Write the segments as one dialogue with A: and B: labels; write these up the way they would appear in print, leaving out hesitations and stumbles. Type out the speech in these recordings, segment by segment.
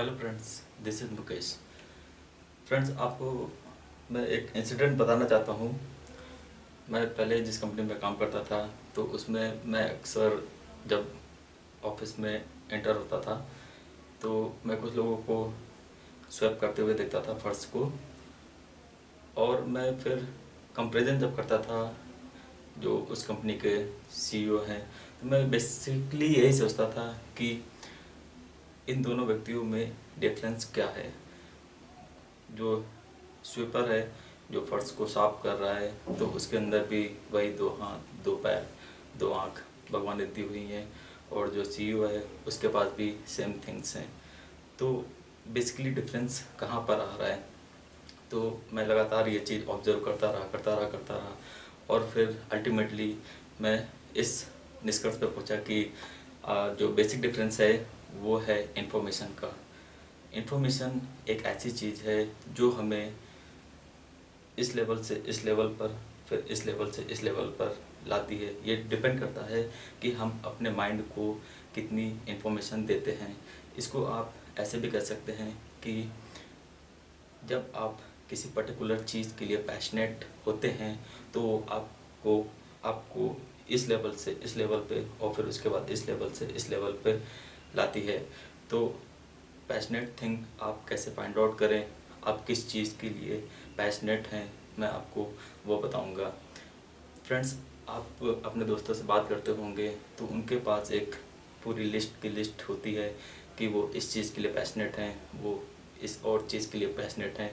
A: Hello friends, this is Mukesh. Friends, आपको मैं एक इंसिडेंट बताना चाहता हूँ। मैं पहले जिस कंपनी में काम करता था तो उसमें मैं अक्सर जब ऑफिस में एंटर होता था तो मैं कुछ लोगों को स्वैप करते हुए देखता था फर्श को। और मैं फिर कंपैरिजन जब करता था जो उस कंपनी के सीईओ हैं, तो मैं बेसिकली यही सोचता था कि इन दोनों व्यक्तियों में डिफरेंस क्या है। जो स्वीपर है, जो फर्श को साफ कर रहा है, तो उसके अंदर भी वही दो हाथ, दो पैर, दो आँख भगवान ने दी हुई हैं। और जो सीईओ है उसके पास भी सेम थिंग्स हैं। तो बेसिकली डिफरेंस कहाँ पर आ रहा है? तो मैं लगातार ये चीज़ ऑब्जर्व करता रहा और फिर अल्टीमेटली मैं इस निष्कर्ष पर पहुंचा कि जो बेसिक डिफरेंस है वो है इन्फॉर्मेशन का। इन्फॉर्मेशन एक ऐसी चीज़ है जो हमें इस लेवल से इस लेवल पर, फिर इस लेवल से इस लेवल पर लाती है। ये डिपेंड करता है कि हम अपने माइंड को कितनी इन्फॉर्मेशन देते हैं। इसको आप ऐसे भी कह सकते हैं कि जब आप किसी पर्टिकुलर चीज़ के लिए पैशनेट होते हैं तो आपको आपको इस लेवल से इस लेवल पे और फिर उसके बाद इस लेवल से इस लेवल पे लाती है। तो पैशनेट थिंग आप कैसे फाइंड आउट करें, आप किस चीज़ के लिए पैशनेट हैं, मैं आपको वो बताऊंगा। फ्रेंड्स, आप अपने दोस्तों से बात करते होंगे तो उनके पास एक पूरी लिस्ट की लिस्ट होती है कि वो इस चीज़ के लिए पैशनेट हैं, वो इस और चीज़ के लिए पैशनेट हैं।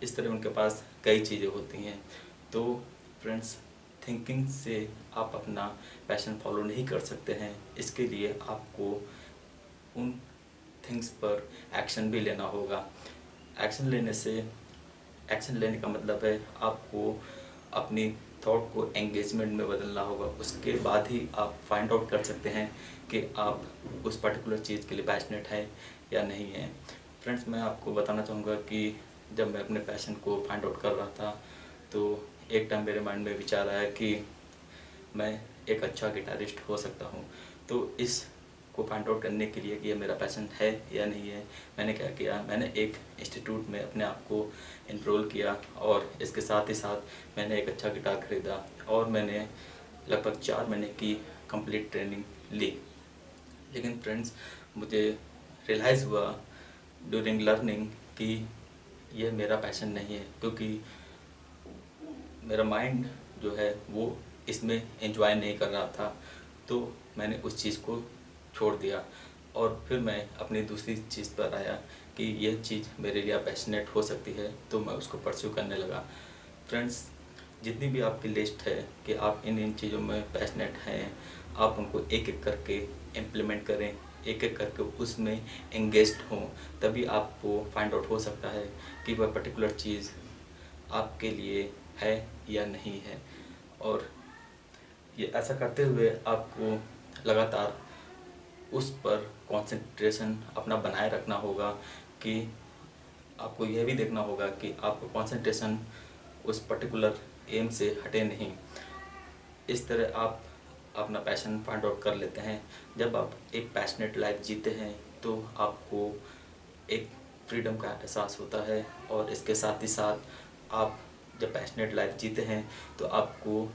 A: इस तरह उनके पास कई चीज़ें होती हैं। तो फ्रेंड्स, थिंकिंग से आप अपना पैशन फॉलो नहीं कर सकते हैं। इसके लिए आपको उन थिंग्स पर एक्शन भी लेना होगा। एक्शन लेने का मतलब है आपको अपनी थॉट को एंगेजमेंट में बदलना होगा। उसके बाद ही आप फाइंड आउट कर सकते हैं कि आप उस पर्टिकुलर चीज़ के लिए पैशनेट हैं या नहीं है। फ्रेंड्स, मैं आपको बताना चाहूँगा कि जब मैं अपने पैशन को फाइंड आउट कर रहा था तो एक टाइम मेरे माइंड में विचार आया कि मैं एक अच्छा गिटारिस्ट हो सकता हूँ। तो इस को फाइंड आउट करने के लिए कि ये मेरा पैशन है या नहीं है, मैंने क्या किया, मैंने एक इंस्टीट्यूट में अपने आप को इनरोल किया और इसके साथ ही साथ मैंने एक अच्छा गिटार ख़रीदा और मैंने लगभग 4 महीने की कंप्लीट ट्रेनिंग ली। लेकिन फ्रेंड्स, मुझे रियलाइज़ हुआ ड्यूरिंग लर्निंग कि यह मेरा पैशन नहीं है, क्योंकि मेरा माइंड जो है वो इसमें एंजॉय नहीं कर रहा था। तो मैंने उस चीज़ को छोड़ दिया और फिर मैं अपनी दूसरी चीज़ पर आया कि यह चीज़ मेरे लिए पैशनेट हो सकती है, तो मैं उसको परस्यू करने लगा। फ्रेंड्स, जितनी भी आपकी लिस्ट है कि आप इन इन चीज़ों में पैशनेट हैं, आप उनको एक एक करके इम्प्लीमेंट करें, एक एक करके उसमें एंगेज्ड हों। तभी आपको फाइंड आउट हो सकता है कि वह पर्टिकुलर चीज़ आपके लिए है या नहीं है। और ये ऐसा करते हुए आपको लगातार उस पर कंसंट्रेशन अपना बनाए रखना होगा कि आपको यह भी देखना होगा कि आपका कंसंट्रेशन उस पर्टिकुलर एम से हटे नहीं। इस तरह आप अपना पैशन फाइंड आउट कर लेते हैं। जब आप एक पैशनेट लाइफ जीते हैं तो आपको एक फ्रीडम का एहसास होता है और इसके साथ ही साथ आप जब पैशनेट लाइफ जीते हैं तो आपको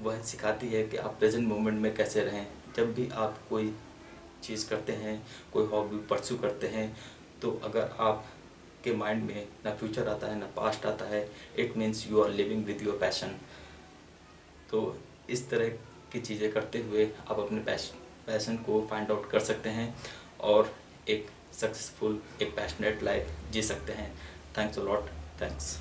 A: वह सिखाती है कि आप प्रेजेंट मोमेंट में कैसे रहें। जब भी आप कोई चीज़ करते हैं, कोई हॉबी परस्यू करते हैं, तो अगर आप के माइंड में ना फ्यूचर आता है ना पास्ट आता है, it means you are living with your passion. तो इस तरह की चीज़ें करते हुए आप अपने पैशन को फाइंड आउट कर सकते हैं और एक सक्सेसफुल, एक पैशनेट लाइफ जी सकते हैं। Thanks a lot. थैंक्स।